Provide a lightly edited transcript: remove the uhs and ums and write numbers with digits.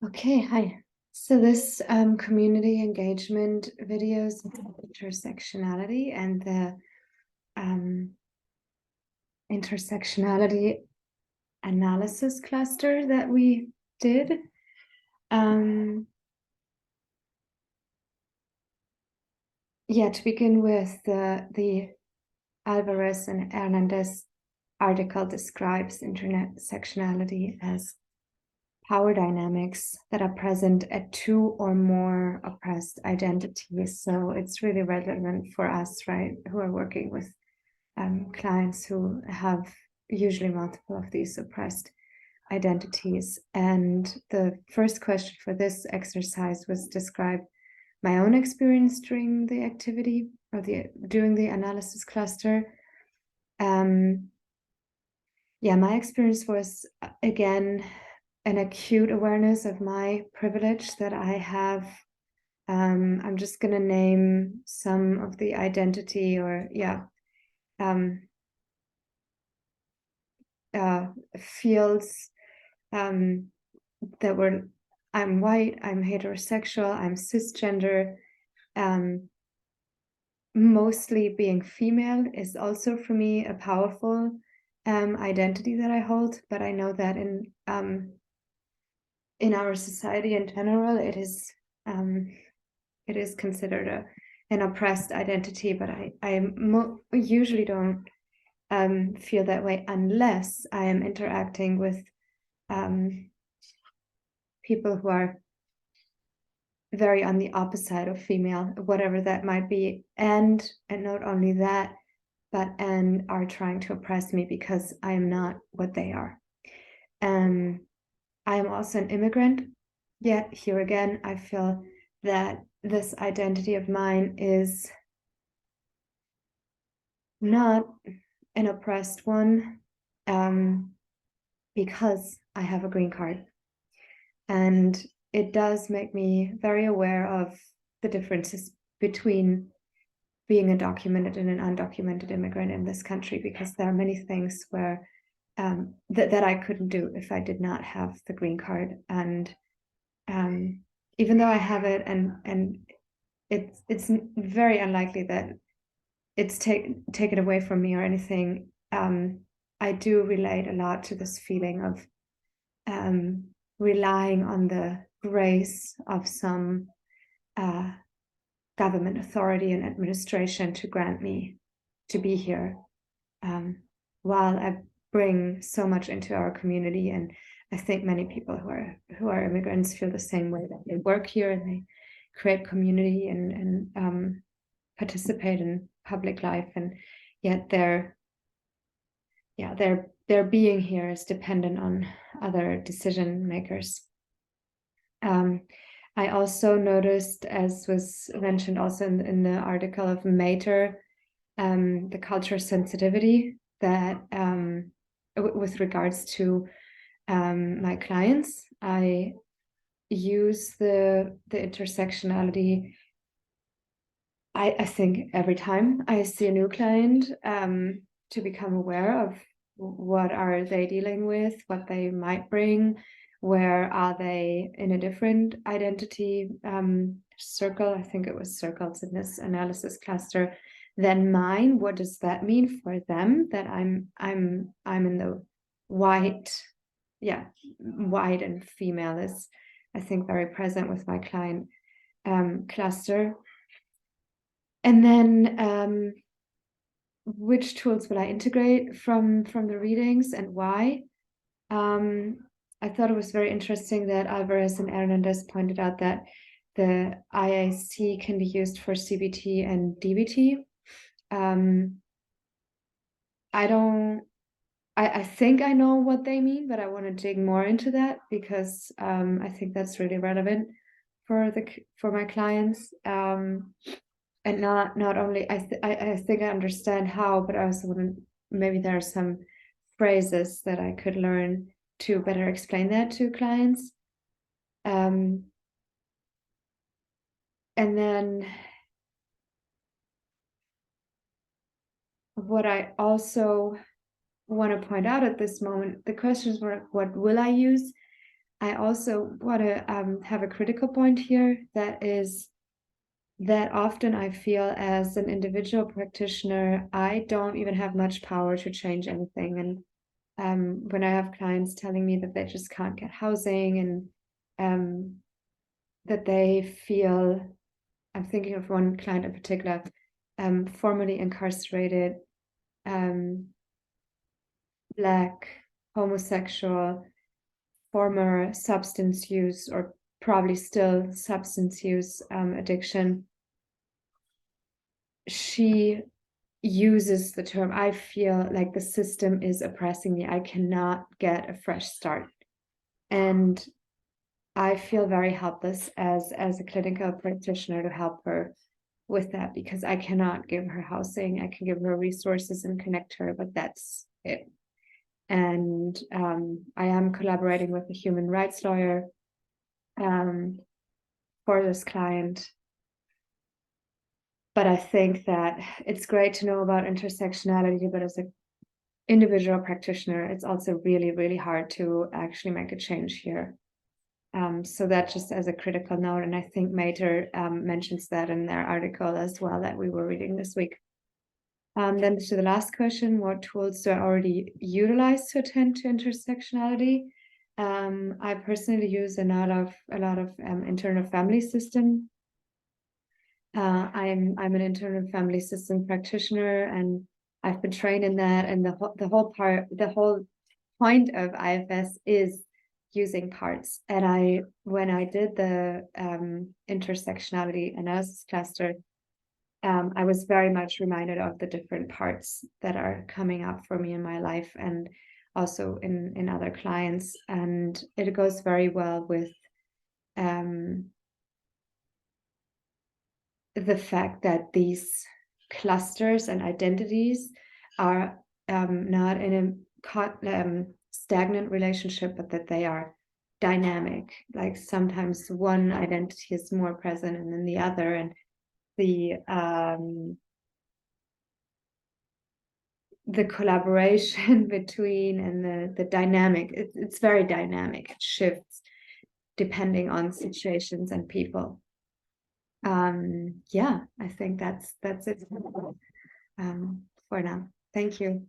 Okay, hi. So this community engagement videos intersectionality and the um, intersectionality analysis cluster that we did. Yeah, to begin with, the Alvarez and Hernandez article describes intersectionality as power dynamics that are present at two or more oppressed identities. So it's really relevant for us, right, who are working with clients who have usually multiple of these oppressed identities. And the first question for this exercise was describe my own experience during the activity or during the analysis cluster. Yeah, my experience was again an acute awareness of my privilege that I have. I'm just going to name some of the identity or fields that were, I'm white, I'm heterosexual, I'm cisgender. Mostly being female is also for me a powerful identity that I hold, but I know that in our society in general, it is considered an oppressed identity, but I usually don't feel that way unless I am interacting with people who are very on the opposite of female, whatever that might be, and not only that, but and are trying to oppress me because I am not what they are. I am also an immigrant, yet here again, I feel that this identity of mine is not an oppressed one because I have a green card. And it does make me very aware of the differences between being a documented and an undocumented immigrant in this country, because there are many things where that I couldn't do if I did not have the green card. And even though I have it, and it's very unlikely that it's taken away from me or anything, I do relate a lot to this feeling of relying on the grace of some government authority and administration to grant me to be here, while I bring so much into our community. And I think many people who are immigrants feel the same way, that they work here and they create community and participate in public life, and yet their being here is dependent on other decision makers. I also noticed, as was mentioned also in the article of Mater, the cultural sensitivity that with regards to my clients. I use the intersectionality, I think, every time I see a new client, to become aware of what are they dealing with, what they might bring, where are they in a different identity circle. I think it was circles in this analysis cluster than mine. What does that mean for them, that I'm in the white, white and female is, I think, very present with my client cluster. And then which tools will I integrate from the readings and why? I thought it was very interesting that Alvarez and Hernandez pointed out that the IAC can be used for CBT and DBT. I think I know what they mean, but I want to dig more into that, because I think that's really relevant for my clients. And not only I think I understand how, but I also want to, maybe there are some phrases that I could learn to better explain that to clients. And then what I also want to point out at this moment, the questions were, what will I use? I also want to have a critical point here, that is that often I feel as an individual practitioner, I don't even have much power to change anything. And when I have clients telling me that they just can't get housing, and that they feel, I'm thinking of one client in particular, formerly incarcerated, Black, homosexual, former substance use, or probably still substance use addiction. She uses the term, I feel like the system is oppressing me. I cannot get a fresh start. And I feel very helpless as a clinical practitioner to help her with that, because I cannot give her housing. I can give her resources and connect her, but that's it. And I am collaborating with a human rights lawyer for this client. But I think that it's great to know about intersectionality, but as an individual practitioner, it's also really, really hard to actually make a change here. So that just as a critical note, and I think Mater mentions that in their article as well that we were reading this week. Then to the last question, what tools do I already utilize to attend to intersectionality? I personally use a lot of internal family system. I'm an internal family system practitioner, and I've been trained in that. And the whole point of IFS is using parts. And when I did the intersectionality analysis cluster, I was very much reminded of the different parts that are coming up for me in my life, and also in other clients. And it goes very well with the fact that these clusters and identities are not in a stagnant relationship, but that they are dynamic. Like sometimes one identity is more present and then the other, and the collaboration between, and the dynamic, it's very dynamic. It shifts depending on situations and people. Yeah, I think that's it for now. Thank you.